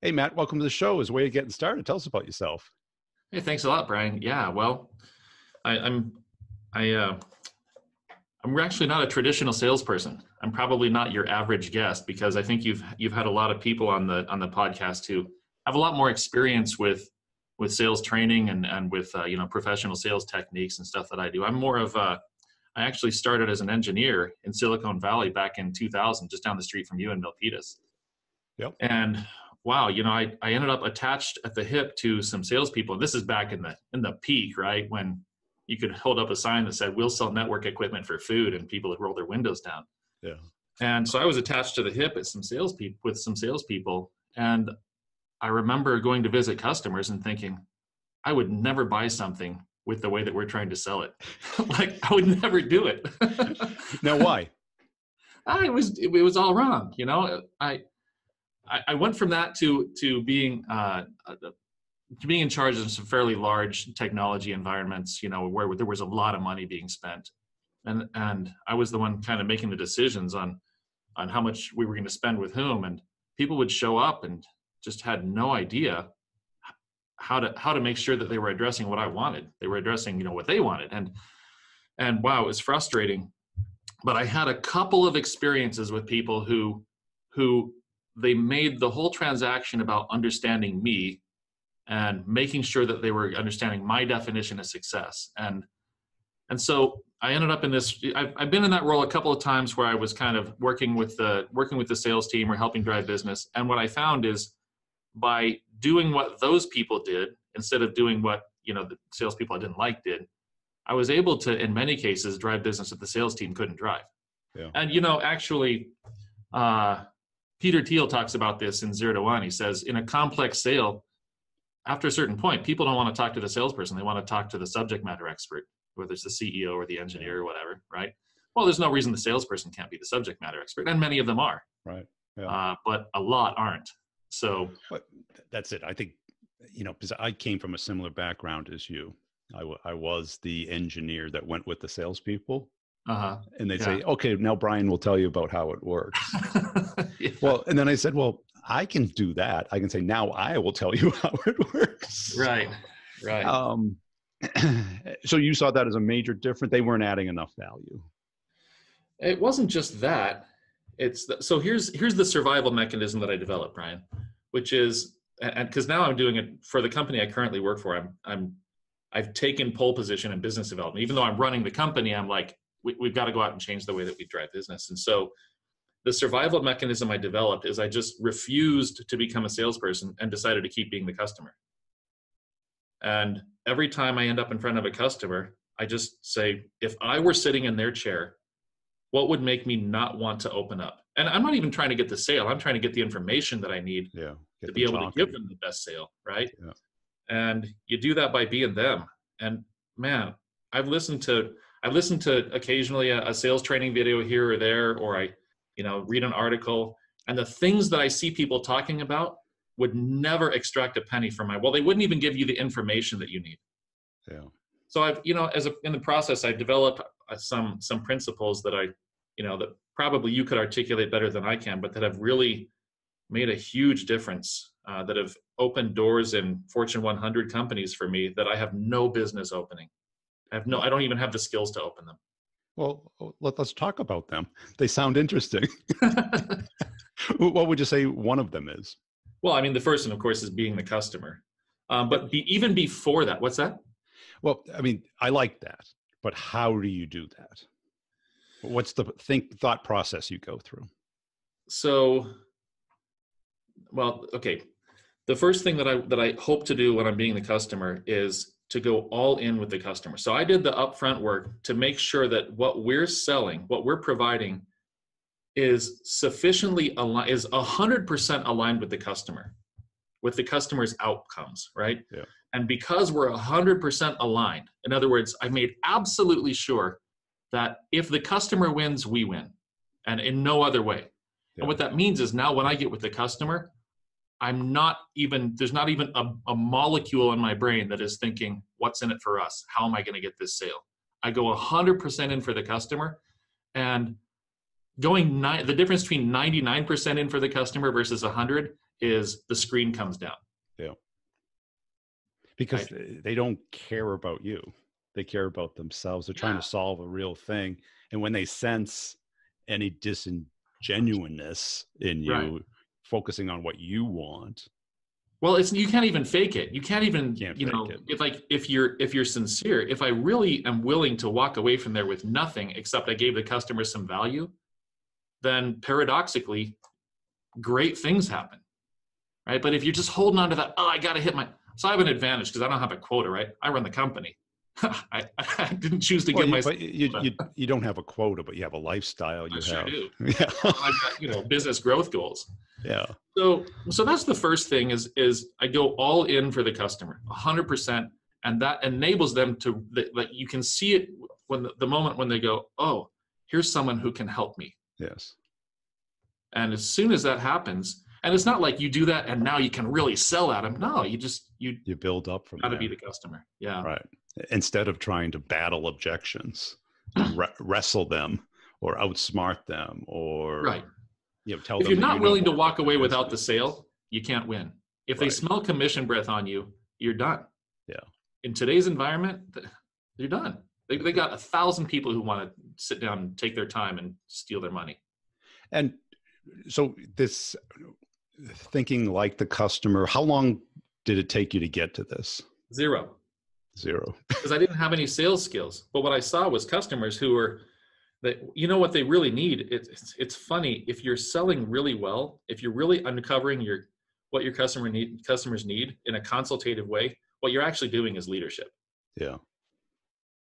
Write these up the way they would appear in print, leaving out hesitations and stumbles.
Hey, Matt, welcome to the show. As a way of getting started, tell us about yourself. Hey, thanks a lot, Brian. Yeah, well, I, I'm I I'm actually not a traditional salesperson. I'm probably not your average guest because I think you've had a lot of people on the podcast who have a lot more experience with sales training and with professional sales techniques and stuff that I do. I'm more of a I actually started as an engineer in Silicon Valley back in 2000, just down the street from you in Milpitas. Yep. And wow, I ended up attached at the hip to some salespeople. This is back in the peak, right? When you could hold up a sign that said, "We'll sell network equipment for food," and people would roll their windows down. Yeah. And so I was attached to the hip at some salespeople. And I remember going to visit customers and thinking, I would never buy something with the way that we're trying to sell it. Like I would never do it. Now, why? It was all wrong. I went from that to being in charge of some fairly large technology environments, where there was a lot of money being spent, and I was the one kind of making the decisions on how much we were going to spend with whom, and people would show up and just had no idea how to make sure that they were addressing what I wanted. They were addressing what they wanted, and wow, it was frustrating. But I had a couple of experiences with people who they made the whole transaction about understanding me and making sure that they were understanding my definition of success. And so I ended up in this, I've been in that role a couple of times where I was kind of working with the sales team or helping drive business. And what I found is by doing what those people did, instead of doing what, the salespeople I didn't like did, I was able to, in many cases, drive business that the sales team couldn't drive. Yeah. And, actually, Peter Thiel talks about this in 0 to 1. He says, in a complex sale, after a certain point, people don't want to talk to the salesperson. They want to talk to the subject matter expert, whether it's the CEO or the engineer or whatever, right? Well, there's no reason the salesperson can't be the subject matter expert, and many of them are. Right. Yeah. But a lot aren't. So that's it. I think, because I came from a similar background as you. I was the engineer that went with the salespeople. And they'd say, okay, now Brian will tell you about how it works. Yeah. Well, and then I said, well, I can do that. I can say, now I will tell you how it works. Right. So you saw that as a major difference. They weren't adding enough value. It wasn't just that. So here's the survival mechanism that I developed, Brian, which is, and because now I'm doing it for the company I currently work for. I've taken pole position in business development. Even though I'm running the company, I'm like, we've got to go out and change the way that we drive business. And so the survival mechanism I developed is I just refused to become a salesperson and decided to keep being the customer. And every time I end up in front of a customer, I just say, if I were sitting in their chair, what would make me not want to open up? And I'm not even trying to get the sale. I'm trying to get the information that I need to be able to give them the best sale, right? Yeah. And you do that by being them. And man, I've listened to occasionally a sales training video here or there, or I read an article, and the things that I see people talking about would never extract a penny from they wouldn't even give you the information that you need. Yeah. So I've, in the process, I've developed some principles that that probably you could articulate better than I can, but that have really made a huge difference, that have opened doors in Fortune 100 companies for me that I have no business opening. I don't even have the skills to open them. Well, let's talk about them. They sound interesting. What would you say one of them is? Well, I mean, the first one, of course, is being the customer. But even before that, what's that? Well, I mean, I like that, but how do you do that? What's the thought process you go through? So, well, okay. The first thing that I hope to do when I'm being the customer is to go all in with the customer. So I did the upfront work to make sure that what we're selling, what we're providing, is sufficiently aligned, is 100% aligned with the customer's outcomes, right? Yeah. And because we're 100% aligned, in other words, I made absolutely sure that if the customer wins, we win, and in no other way. Yeah. And what that means is now when I get with the customer, there's not even a molecule in my brain that is thinking, what's in it for us? How am I going to get this sale? I go 100% in for the customer, and the difference between 99% in for the customer versus 100 is the screen comes down. Yeah. Because they don't care about you. They care about themselves. They're trying to solve a real thing. And when they sense any disingenuousness in you, focusing on what you want. Well, you can't even fake it. You can't even, if you're sincere, if I really am willing to walk away from there with nothing except I gave the customer some value, then paradoxically, great things happen, right? But if you're just holding on to that, I got to hit so I have an advantage because I don't have a quota, right? I run the company. I didn't choose to give myself. You don't have a quota, but you have a lifestyle. I sure do. Yeah. I've got, business growth goals. Yeah. So that's the first thing is I go all in for the customer 100%. And that enables them to, like, you can see it when the moment when they go, oh, here's someone who can help me. Yes. And as soon as that happens, and it's not like you do that and now you can really sell at them. No, you build up from there. Got to be the customer. Yeah. Right. Instead of trying to battle objections, wrestle them or outsmart them or tell them. If you're not willing to walk away without the sale, you can't win. If they smell commission breath on you, you're done. Yeah. In today's environment, they're done. They got 1,000 people who want to sit down and take their time and steal their money. And so this thinking like the customer, how long did it take you to get to this? Zero. Because I didn't have any sales skills. But what I saw was customers who were, what they really need. It's funny, if you're selling really well, if you're really uncovering what your customers need in a consultative way, what you're actually doing is leadership. Yeah.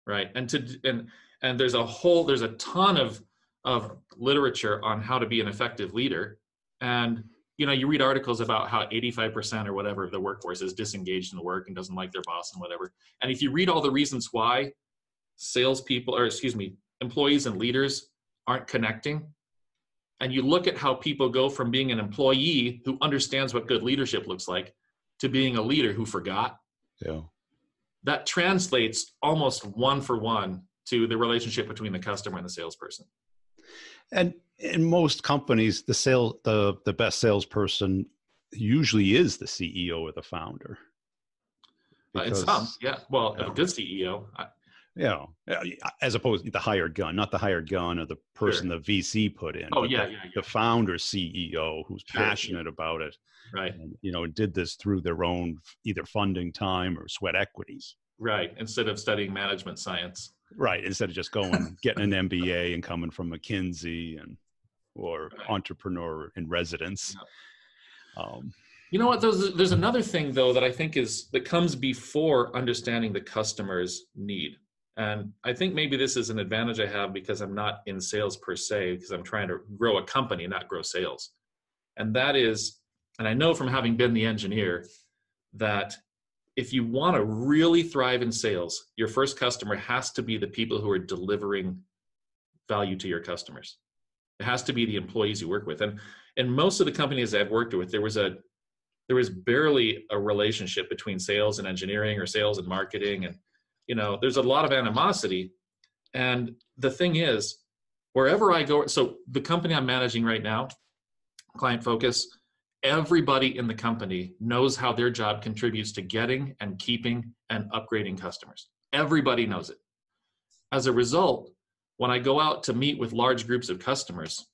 Right. And there's a ton of literature on how to be an effective leader. And you read articles about how 85% or whatever of the workforce is disengaged in the work and doesn't like their boss and whatever. And if you read all the reasons why employees and leaders aren't connecting, and you look at how people go from being an employee who understands what good leadership looks like to being a leader who forgot, that translates almost one for one to the relationship between the customer and the salesperson. And in most companies, the best salesperson usually is the CEO or the founder. In some, yeah. Well, a good CEO. As opposed to the hired gun, not the hired gun or the person the VC put in. Oh, the founder CEO who's passionate about it. Right. And, did this through their own either funding time or sweat equity. Right. Instead of studying management science. Right. Instead of just getting an MBA and coming from McKinsey or entrepreneur in residence. You know what? There's another thing though that I think that comes before understanding the customer's need. And I think maybe this is an advantage I have because I'm not in sales per se, because I'm trying to grow a company, not grow sales. And that is, and I know from having been the engineer, that if you want to really thrive in sales, your first customer has to be the people who are delivering value to your customers. It has to be the employees you work with. And in most of the companies I've worked with, there was barely a relationship between sales and engineering or sales and marketing. And, there's a lot of animosity. And the thing is, wherever I go, so the company I'm managing right now, Client Focus, everybody in the company knows how their job contributes to getting and keeping and upgrading customers. Everybody knows it. As a result, when I go out to meet with large groups of customers,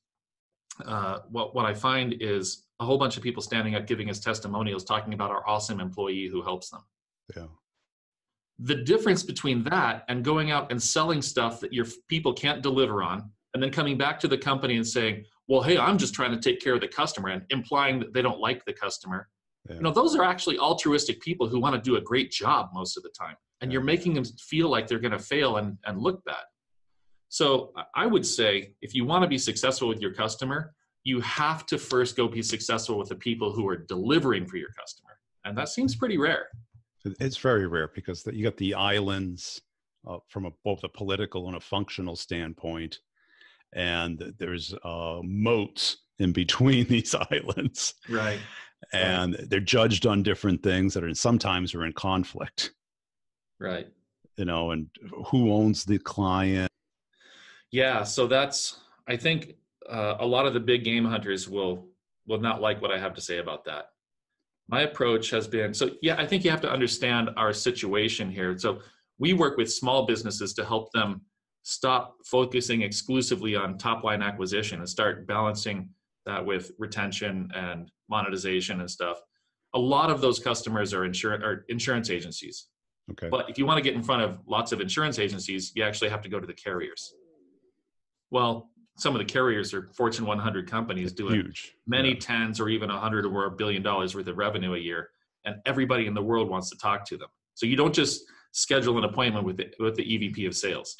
what I find is a whole bunch of people standing up giving us testimonials talking about our awesome employee who helps them. Yeah. The difference between that and going out and selling stuff that your people can't deliver on, and then coming back to the company and saying, well, hey, I'm just trying to take care of the customer, and implying that they don't like the customer. Yeah. Those are actually altruistic people who want to do a great job most of the time. And you're making them feel like they're going to fail and look bad. So I would say, if you want to be successful with your customer, you have to first go be successful with the people who are delivering for your customer. And that seems pretty rare. It's very rare because you got the islands from both a political and a functional standpoint. And there's moats in between these islands. Right. And they're judged on different things that sometimes are in conflict. Right. And who owns the client. Yeah. So I think a lot of the big game hunters will will not like what I have to say about that. My approach has been, so yeah, I think you have to understand our situation here. So we work with small businesses to help them stop focusing exclusively on top line acquisition and start balancing that with retention and monetization and stuff. A lot of those customers are insurance agencies. Okay. But if you want to get in front of lots of insurance agencies, you actually have to go to the carriers. Well, some of the carriers are Fortune 100 companies doing huge, many tens or even 100 or $1 billion worth of revenue a year, and everybody in the world wants to talk to them. So you don't just schedule an appointment with the EVP of sales.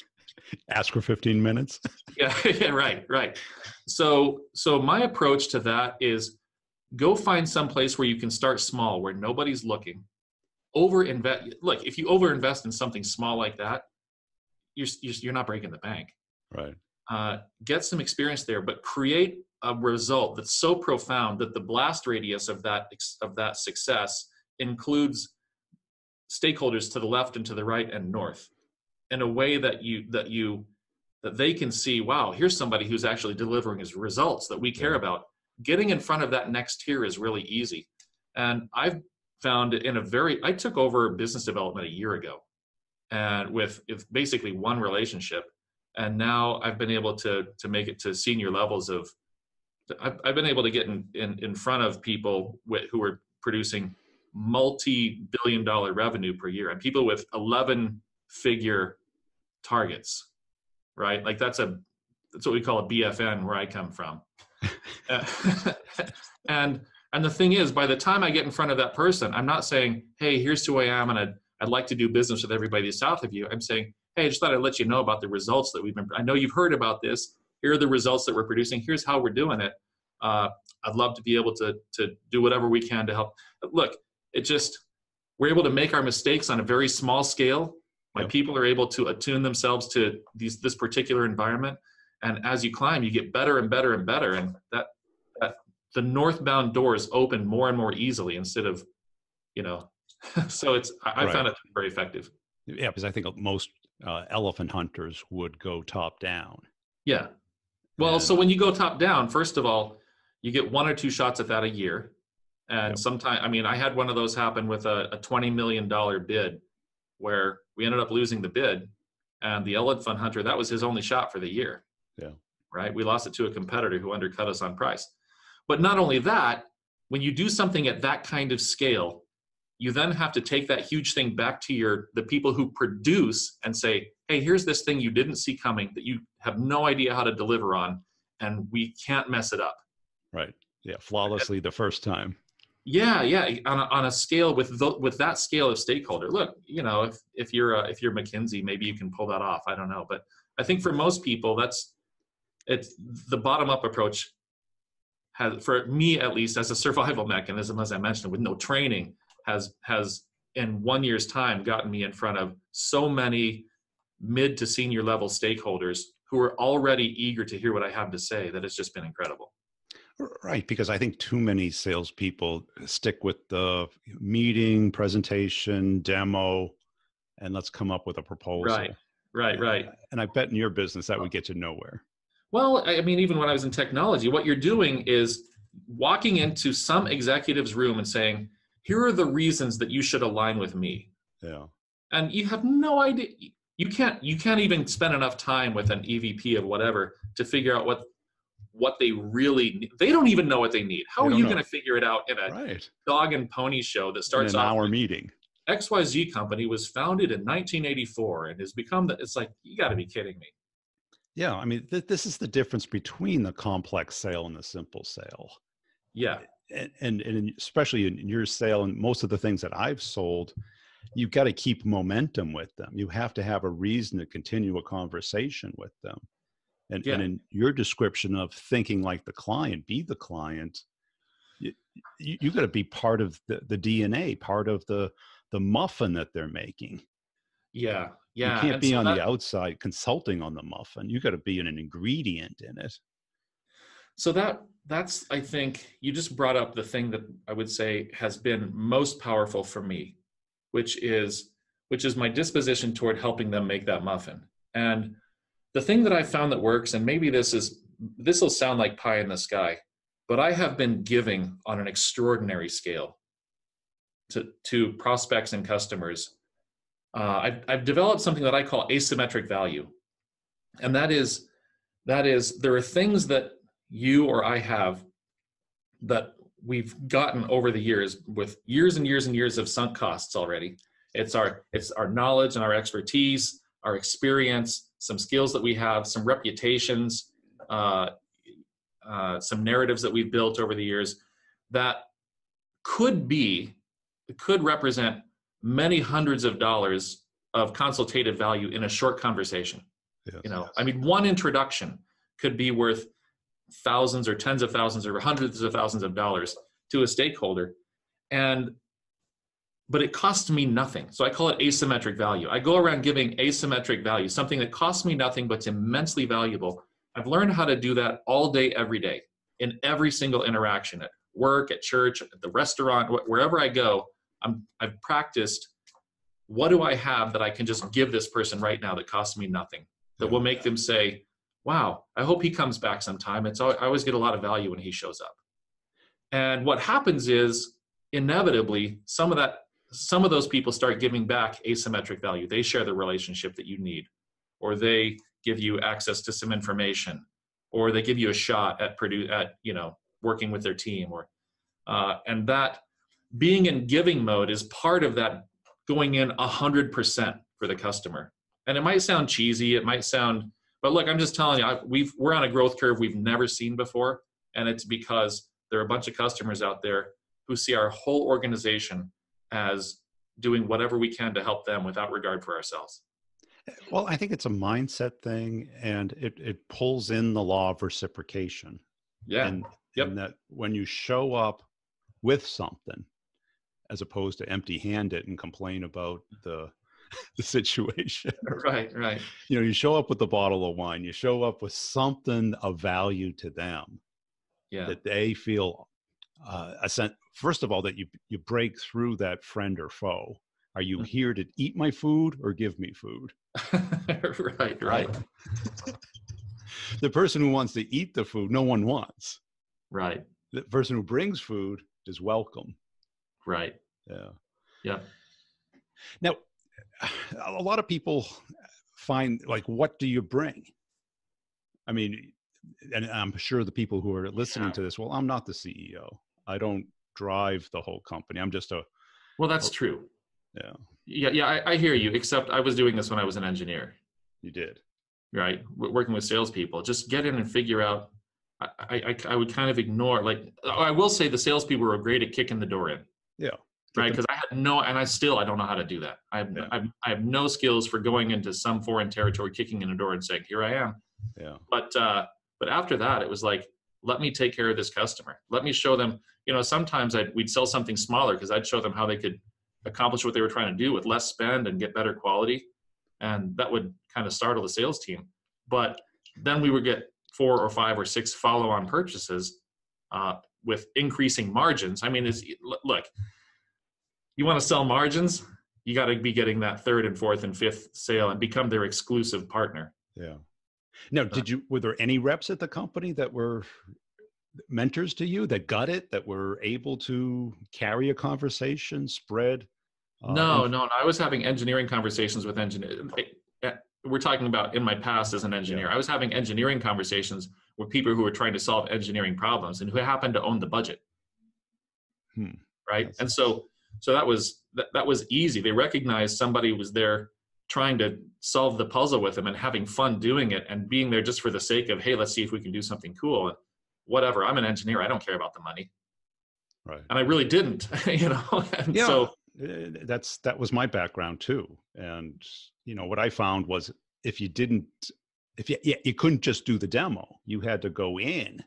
Ask for 15 minutes. Yeah, right. So my approach to that is go find some place where you can start small, where nobody's looking. Overinvest. Look, if you overinvest in something small like that, you're not breaking the bank. Right. Get some experience there, but create a result that's so profound that the blast radius of that success includes stakeholders to the left and to the right and north, in a way that they can see, wow, here's somebody who's actually delivering his results that we care about. Getting in front of that next tier is really easy. And I've found it I took over business development a year ago, and with basically one relationship. And now I've been able to make it to senior levels I've been able to get in front of people who are producing multi-billion-dollar revenue per year, and people with 11-figure targets, right? Like that's what we call a BFN where I come from. And the thing is, by the time I get in front of that person, I'm not saying, hey, here's who I am, and I'd like to do business with everybody south of you. I'm saying, hey, I just thought I'd let you know about the results that I know you've heard about this. Here are the results that we're producing. Here's how we're doing it. I'd love to be able to do whatever we can to help. Look, we're able to make our mistakes on a very small scale. My people are able to attune themselves to this particular environment. And as you climb, you get better and better and better. And that the northbound doors open more and more easily instead of, so I found it very effective. Yeah, because I think most elephant hunters would go top down. Yeah. Well, so when you go top down, first of all, you get 1 or 2 shots at that a year. And sometimes, I had one of those happen with a $20 million bid where we ended up losing the bid, and the elephant hunter, that was his only shot for the year. Yeah. Right. We lost it to a competitor who undercut us on price. But not only that, when you do something at that kind of scale, you then have to take that huge thing back to the people who produce and say, hey, here's this thing you didn't see coming that you have no idea how to deliver on, and we can't mess it up. Right. Yeah. Flawlessly the first time. Yeah. On a scale with that scale of stakeholder. Look, if you're McKinsey, maybe you can pull that off. I don't know, but I think for most people, it's the bottom up approach. For me, at least, as a survival mechanism, as I mentioned, with no training, has in 1 year's time gotten me in front of so many mid to senior level stakeholders who are already eager to hear what I have to say that it's just been incredible. Right, because I think too many salespeople stick with the meeting, presentation, demo, and let's come up with a proposal. Right. And I bet in your business that would get you nowhere. Well, even when I was in technology, what you're doing is walking into some executive's room and saying, here are the reasons that you should align with me. Yeah. And you have no idea. You can't even spend enough time with an EVP of whatever to figure out what they really need. They don't even know what they need. How are you going to figure it out in a dog and pony show that starts in an off hour meeting? XYZ company was founded in 1984 and has become it's like, you got to be kidding me. Yeah, this is the difference between the complex sale and the simple sale. Yeah. And especially in your sale and most of the things that I've sold, you've got to keep momentum with them. You have to have a reason to continue a conversation with them. And in your description of thinking like the client, be the client, you got to be part of the DNA, part of the muffin that they're making. Yeah. You can't be on the outside consulting on the muffin. You got to be an ingredient in it. So that's, I think you just brought up the thing that I would say has been most powerful for me, which is my disposition toward helping them make that muffin. And the thing that I found that works, and maybe this will sound like pie in the sky, but I have been giving on an extraordinary scale to prospects and customers. I've developed something that I call asymmetric value. And that is, there are things that you or I have that we've gotten over the years with years and years and years of sunk costs already. It's our knowledge and our expertise, our experience, some skills that we have, some reputations, some narratives that we've built over the years that could represent many hundreds of dollars of consultative value in a short conversation. Yes, I mean, one introduction could be worth thousands or tens of thousands or hundreds of thousands of dollars to a stakeholder. But it costs me nothing. So I call it asymmetric value. I go around giving asymmetric value, something that costs me nothing, but it's immensely valuable. I've learned how to do that all day, every day, in every single interaction, at work, at church, at the restaurant, wherever I go. I've practiced, what do I have that I can just give this person right now that costs me nothing, that will make them say, wow, I hope he comes back sometime. I always get a lot of value when he shows up. And what happens is, inevitably, some of those people start giving back asymmetric value. They share the relationship that you need, or they give you access to some information, or they give you a shot at working with their team, and that being in giving mode is part of that, going in 100% for the customer. And it might sound cheesy, but look, I'm just telling you, we're on a growth curve we've never seen before, and it's because there are a bunch of customers out there who see our whole organization as doing whatever we can to help them without regard for ourselves. Well, I think it's a mindset thing, and it pulls in the law of reciprocation. Yeah. And that when you show up with something, as opposed to empty-handed and complain about the situation. Right. You show up with a bottle of wine, you show up with something of value to them, that they feel first of all, that you break through that friend or foe. Are you here to eat my food or give me food? Right. The person who wants to eat the food, no one wants. Right. The person who brings food is welcome. Right. Yeah. Now, a lot of people find, like, what do you bring? I mean, and I'm sure the people who are listening to this, well, I'm not the CEO. I don't drive the whole company. I'm just Well, that's true. Yeah. I hear you, except I was doing this when I was an engineer. You did. Right. Working with salespeople, just get in and figure out. I would kind of ignore, I will say the salespeople were great at kicking the door in. Yeah. Right. Because I had and I don't know how to do that. I have no skills for going into some foreign territory, kicking in a door and saying, here I am. Yeah. But after that, it was like, let me take care of this customer. Let me show them, sometimes we'd sell something smaller because I'd show them how they could accomplish what they were trying to do with less spend and get better quality. And that would kind of startle the sales team. But then we would get 4 or 5 or 6 follow-on purchases with increasing margins. I mean, look, you want to sell margins, you got to be getting that 3rd and 4th and 5th sale and become their exclusive partner. Yeah. Now, were there any reps at the company that were mentors to you, that got it, that were able to carry a conversation, spread? No. I was having engineering conversations with engineers. We're talking about in my past as an engineer. Yeah. I was having engineering conversations with people who were trying to solve engineering problems and who happened to own the budget. Right. And so that was easy. They recognized somebody was there trying to solve the puzzle with them and having fun doing it and being there just for the sake of, hey, let's see if we can do something cool. Whatever. I'm an engineer. I don't care about the money. Right. And I really didn't, And so that was my background too. And what I found was if you couldn't just do the demo, you had to go in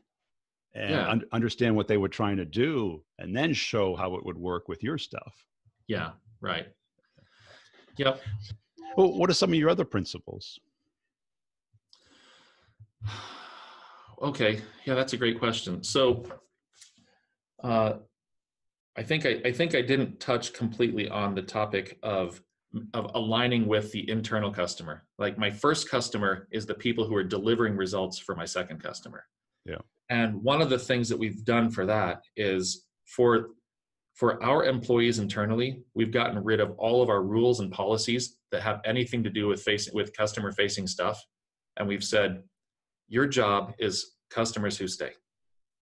and understand what they were trying to do and then show how it would work with your stuff. Yeah. Right. Yep. Well, what are some of your other principles? Okay. Yeah, that's a great question. So, I think I didn't touch completely on the topic of aligning with the internal customer. Like my first customer is the people who are delivering results for my second customer. Yeah. And one of the things that we've done for that is for our employees internally, we've gotten rid of all of our rules and policies that have anything to do with customer facing stuff. And we've said, your job is customers who stay,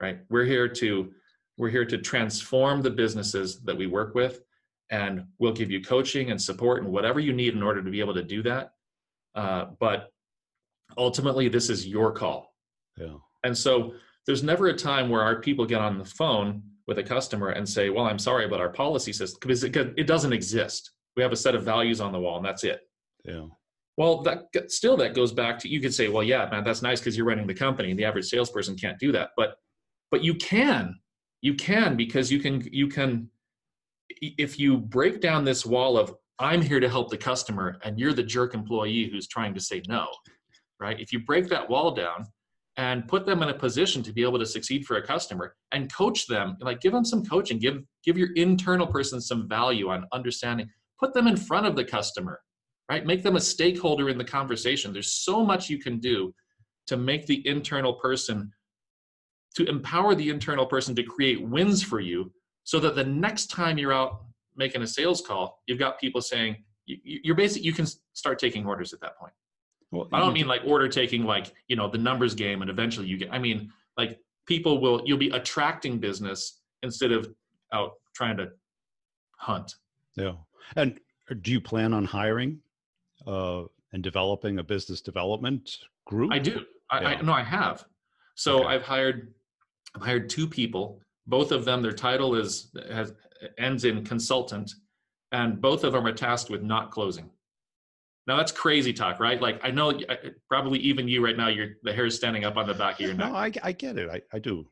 right? We're here to transform the businesses that we work with, and we'll give you coaching and support and whatever you need in order to be able to do that. But ultimately, this is your call. Yeah. And so there's never a time where our people get on the phone with a customer and say, well, I'm sorry, but our policy says, because it doesn't exist. We have a set of values on the wall and that's it. Yeah. Well, that goes back to, you could say, well, yeah, man, that's nice because you're running the company and the average salesperson can't do that. But you can because you can, if you break down this wall of, I'm here to help the customer and you're the jerk employee who's trying to say no, right? If you break that wall down and put them in a position to be able to succeed for a customer and coach them, like give them some coaching, give your internal person some value on understanding, put them in front of the customer, right? Make them a stakeholder in the conversation. There's so much you can do to make the internal person, to empower the internal person to create wins for you, so that the next time you're out making a sales call, you've got people saying, you can start taking orders at that point. Well, I don't mean like order taking, like, the numbers game and eventually you get, I mean, like you'll be attracting business instead of out trying to hunt. Yeah. And do you plan on hiring and developing a business development group? I do. I have. So okay. I've hired 2 people. Both of them, their title ends in consultant, and both of them are tasked with not closing. Now that's crazy talk, right? Like I know probably even you right now, the hair is standing up on the back of your neck. No, I get it. I do.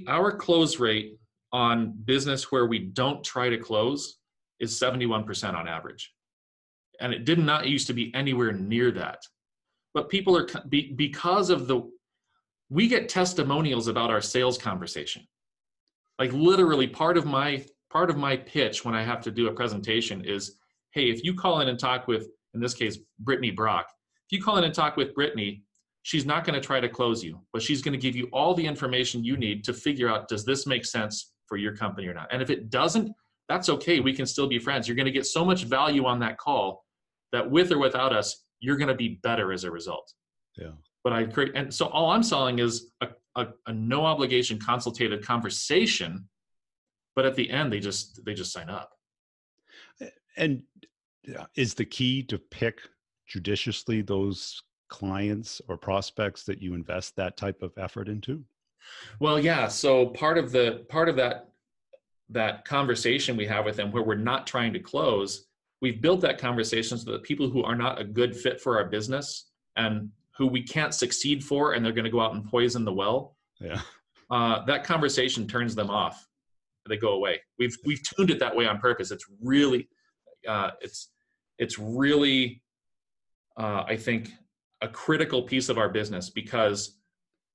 Our close rate on business where we don't try to close is 71% on average. And it did not used to be anywhere near that. But people are, because of we get testimonials about our sales conversation. Like literally part of my pitch when I have to do a presentation is, hey, if you call in and talk with, in this case, Brittany Brock, if you call in and talk with Brittany, she's not going to try to close you, but she's going to give you all the information you need to figure out, does this make sense for your company or not? And if it doesn't, that's okay. We can still be friends. You're going to get so much value on that call that with or without us, you're going to be better as a result. Yeah. But and so all I'm selling is a no obligation consultative conversation, but at the end they just sign up. And is the key to pick judiciously those clients or prospects that you invest that type of effort into? Well, yeah. So part of that conversation we have with them, where we're not trying to close, we've built that conversation so that people who are not a good fit for our business and who we can't succeed for, and they're going to go out and poison the well. Yeah. That conversation turns them off. They go away. We've tuned it that way on purpose. It's really, I think, a critical piece of our business, because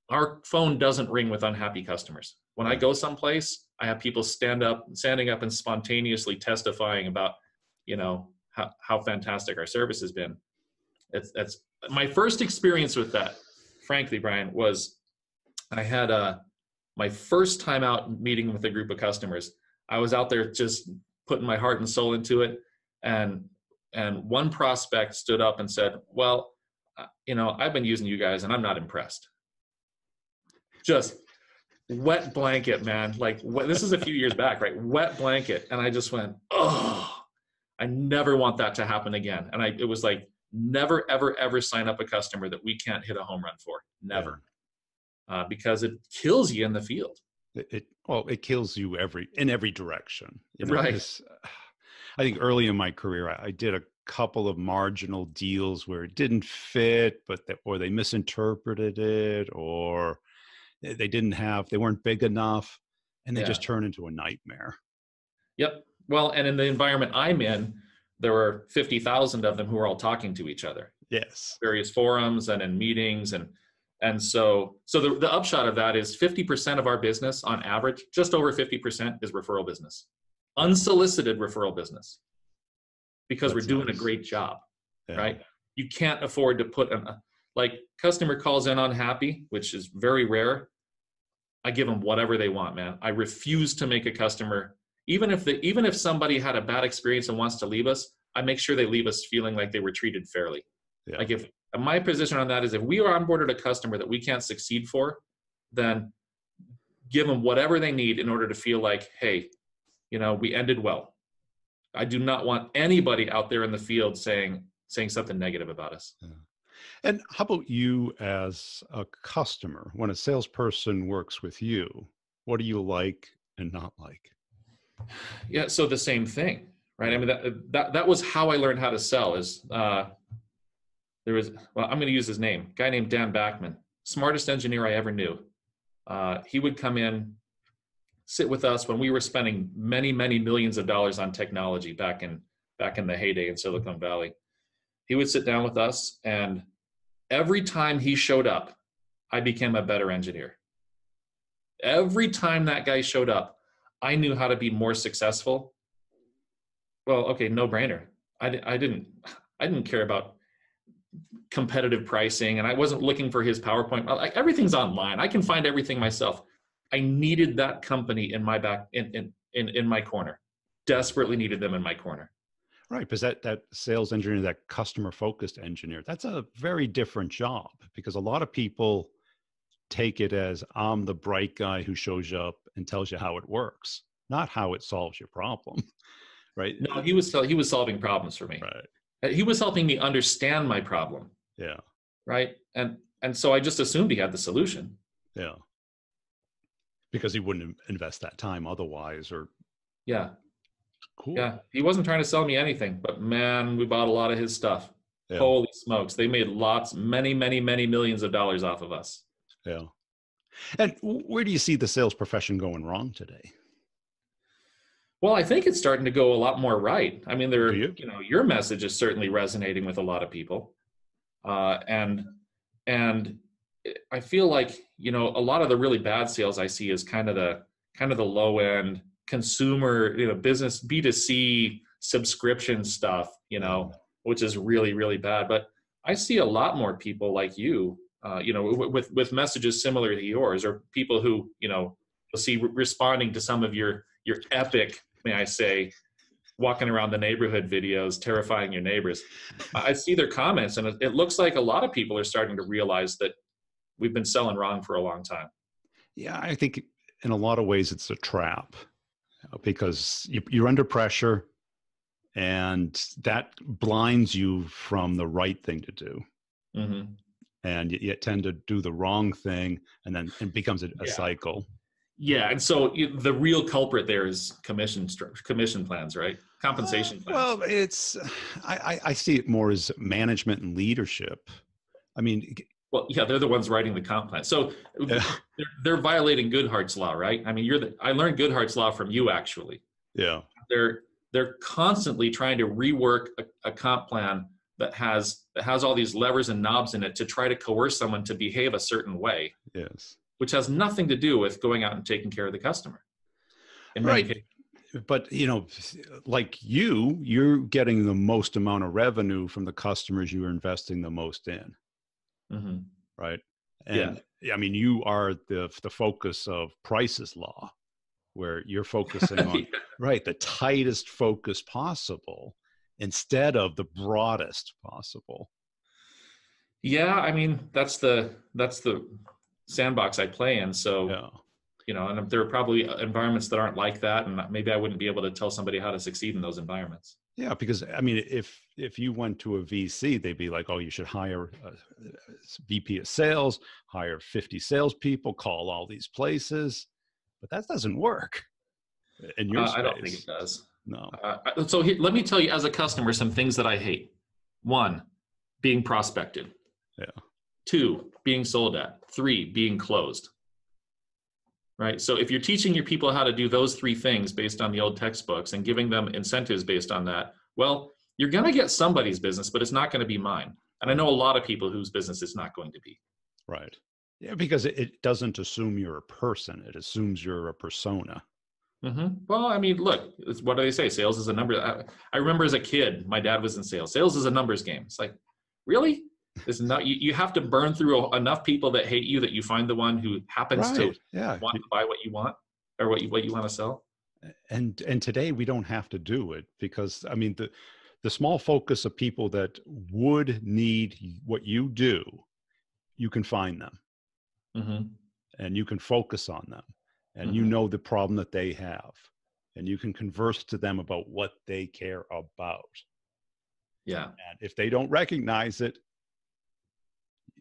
our phone doesn't ring with unhappy customers. When I go someplace, I have people standing up and spontaneously testifying about, how fantastic our service has been. That's my first experience with that, frankly, Brian, was I had my first time out meeting with a group of customers. I was out there just putting my heart and soul into it. And one prospect stood up and said, well, I've been using you guys and I'm not impressed. Just wet blanket, man. Like this is a few years back, right? Wet blanket. And I just went, oh, I never want that to happen again. And it was like, never, ever, ever sign up a customer that we can't hit a home run for. Never. Yeah. Because it kills you in the field. It kills you in every direction. Right. I think early in my career, I did a couple of marginal deals where it didn't fit, or they misinterpreted it, or they weren't big enough, and they just turned into a nightmare. Yep. Well, and in the environment I'm in, there were 50,000 of them who were all talking to each other. Yes. Various forums and in meetings. And so the upshot of that is 50% of our business on average, just over 50% is referral business, unsolicited referral business, because we're doing a great job, right? You can't afford to put Like, customer calls in unhappy, which is very rare. I give them whatever they want, man. I refuse to make a customer, even if somebody had a bad experience and wants to leave us, I make sure they leave us feeling like they were treated fairly. Yeah. Like, if my position on that is, if we are onboarded a customer that we can't succeed for, then give them whatever they need in order to feel like, hey, we ended well. I do not want anybody out there in the field saying something negative about us. Yeah. And how about you as a customer? When a salesperson works with you, what do you like and not like? Yeah, so the same thing, right? I mean, that was how I learned how to sell. I'm going to use his name, a guy named Dan Backman, smartest engineer I ever knew. He would come in, sit with us when we were spending many, many millions of dollars on technology back in the heyday in Silicon Valley. He would sit down with us, and every time he showed up, I became a better engineer. Every time that guy showed up, I knew how to be more successful. Well, okay, no brainer. I didn't care about competitive pricing, and I wasn't looking for his PowerPoint. Like, everything's online. I can find everything myself. I needed that company in my in my corner. Desperately needed them in my corner. Right, because that sales engineer, that customer-focused engineer, that's a very different job, because a lot of people take it as, I'm the bright guy who shows up and tells you how it works, not how it solves your problem, right? No, he was solving problems for me. Right. He was helping me understand my problem. Yeah. Right, and so I just assumed he had the solution. Yeah. Because he wouldn't invest that time otherwise, or. Yeah. Cool. Yeah, he wasn't trying to sell me anything, but man, we bought a lot of his stuff. Yeah. Holy smokes. They made many, many, many millions of dollars off of us. Yeah. And where do you see the sales profession going wrong today? Well, I think it's starting to go a lot more right. I mean, your message is certainly resonating with a lot of people. And I feel like, a lot of the really bad sales I see is kind of the low end consumer, business B2C subscription stuff, which is really, really bad. But I see a lot more people like you, with messages similar to yours, or people who, you'll see responding to some of your epic, may I say, walking around the neighborhood videos, terrifying your neighbors. I see their comments, and it looks like a lot of people are starting to realize that we've been selling wrong for a long time. Yeah, I think in a lot of ways it's a trap, because you're under pressure, and that blinds you from the right thing to do. Mm-hmm. And you tend to do the wrong thing, and then it becomes a cycle. Yeah, and so the real culprit there is commission plans, right? Compensation plans. Well, I see it more as management and leadership. I mean, well, yeah, they're the ones writing the comp plan. So they're violating Goodhart's law, right? I mean, I learned Goodhart's law from you, actually. Yeah. They're constantly trying to rework a comp plan that has all these levers and knobs in it to try to coerce someone to behave a certain way. Yes. Which has nothing to do with going out and taking care of the customer. Right. But, like you're getting the most amount of revenue from the customers you're investing the most in. Mm-hmm. Right. And I mean, you are the focus of Price's Law, where you're focusing on, right, the tightest focus possible instead of the broadest possible. Yeah. I mean, that's the sandbox I play in. So, and there are probably environments that aren't like that. And maybe I wouldn't be able to tell somebody how to succeed in those environments. Yeah, because I mean, if you went to a VC, they'd be like, "Oh, you should hire a VP of sales, hire 50 salespeople, call all these places," but that doesn't work in your space. I don't think it does. No. So let me tell you, as a customer, some things that I hate. 1, being prospected. Yeah. 2, being sold at. 3, being closed. Right. So if you're teaching your people how to do those 3 things based on the old textbooks and giving them incentives based on that, well, you're going to get somebody's business, but it's not going to be mine. And I know a lot of people whose business it's not going to be. Right. Yeah, because it doesn't assume you're a person. It assumes you're a persona. Mm-hmm. Well, I mean, look, what do they say? Sales is a number. I remember as a kid, my dad was in sales. Sales is a numbers game. It's like, really? It's not, you have to burn through enough people that hate you that you find the one who happens to want to buy what you want or what you want to sell. And today we don't have to do it, because I mean, the small focus of people that would need what you do, you can find them, and you can focus on them, and you know the problem that they have, and you can converse to them about what they care about. Yeah. And if they don't recognize it,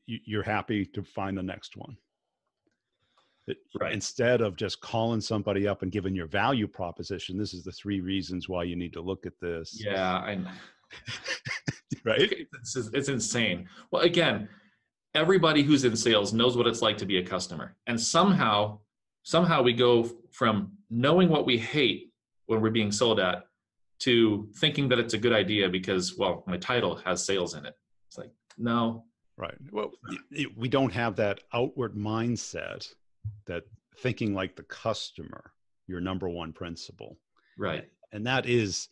you're happy to find the next one. Right. Instead of just calling somebody up and giving your value proposition, this is the 3 reasons why you need to look at this. Yeah, I know. Right? It's insane. Well, again, everybody who's in sales knows what it's like to be a customer. And somehow we go from knowing what we hate when we're being sold at to thinking that it's a good idea because, well, my title has sales in it. It's like, no. Right. Well, we don't have that outward mindset that thinking like the customer, your number one principle. Right. And that is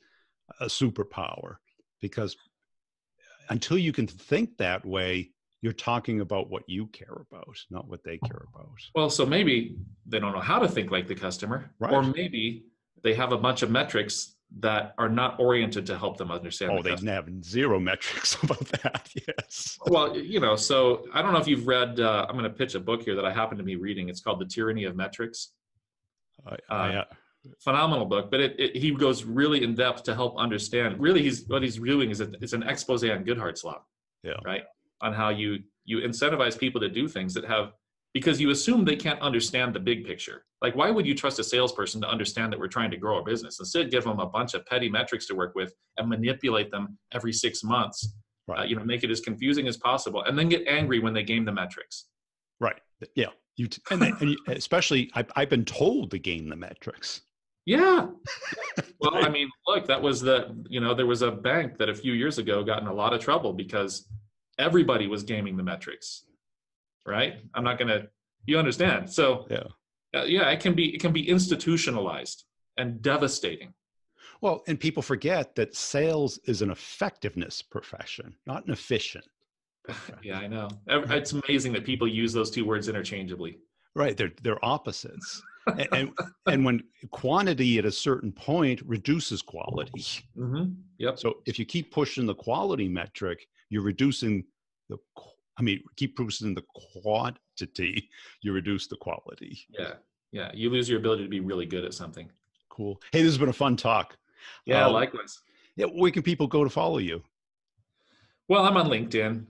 a superpower, because until you can think that way, you're talking about what you care about, not what they care about. Well, so maybe they don't know how to think like the customer, or maybe they have a bunch of metrics that are not oriented to help them understand. Oh, they have 0 metrics about that. Yes. Well, so I don't know if you've read, I'm going to pitch a book here that I happen to be reading. It's called The Tyranny of Metrics. Phenomenal book, but he goes really in depth to help understand. Really, what he's doing is it's an expose on Goodhart's law. Yeah. Right. On how you incentivize people to do things that have, because you assume they can't understand the big picture. Like, why would you trust a salesperson to understand that we're trying to grow a business? Instead, give them a bunch of petty metrics to work with and manipulate them every 6 months. Right. Make it as confusing as possible, and then get angry when they game the metrics. Right. Yeah. And especially, I've been told to game the metrics. Yeah. Well, I mean, look, that was there was a bank that a few years ago got in a lot of trouble because everybody was gaming the metrics. Right. I'm not going to, you understand. So it can be institutionalized and devastating. Well, and people forget that sales is an effectiveness profession, not an efficient profession. Yeah, I know. It's amazing that people use those 2 words interchangeably. Right. They're opposites. and when quantity at a certain point reduces quality. Yep. So if you keep pushing the quality metric, you're reducing keep pushing the quantity, you reduce the quality. Yeah. Yeah. You lose your ability to be really good at something. Cool. Hey, this has been a fun talk. Yeah, likewise. Yeah, where can people go to follow you? Well, I'm on LinkedIn,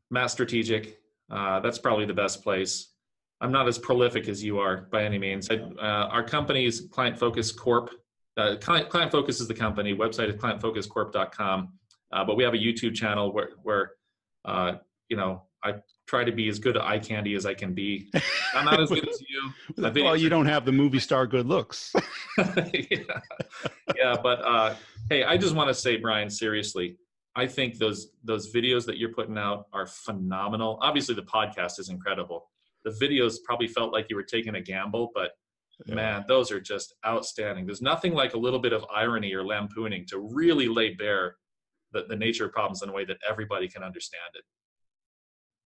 Matt Strategic. That's probably the best place. I'm not as prolific as you are by any means. Our company is Client Focus Corp. Client Focus is the company. Website is clientfocuscorp.com. But we have a YouTube channel where I try to be as good at eye candy as I can be. I'm not as good as you. Well, you don't have the movie star good looks. But hey, I just want to say, Brian, seriously, I think those videos that you're putting out are phenomenal. Obviously, the podcast is incredible. The videos probably felt like you were taking a gamble, but man, those are just outstanding. There's nothing like a little bit of irony or lampooning to really lay bare the nature of problems in a way that everybody can understand it.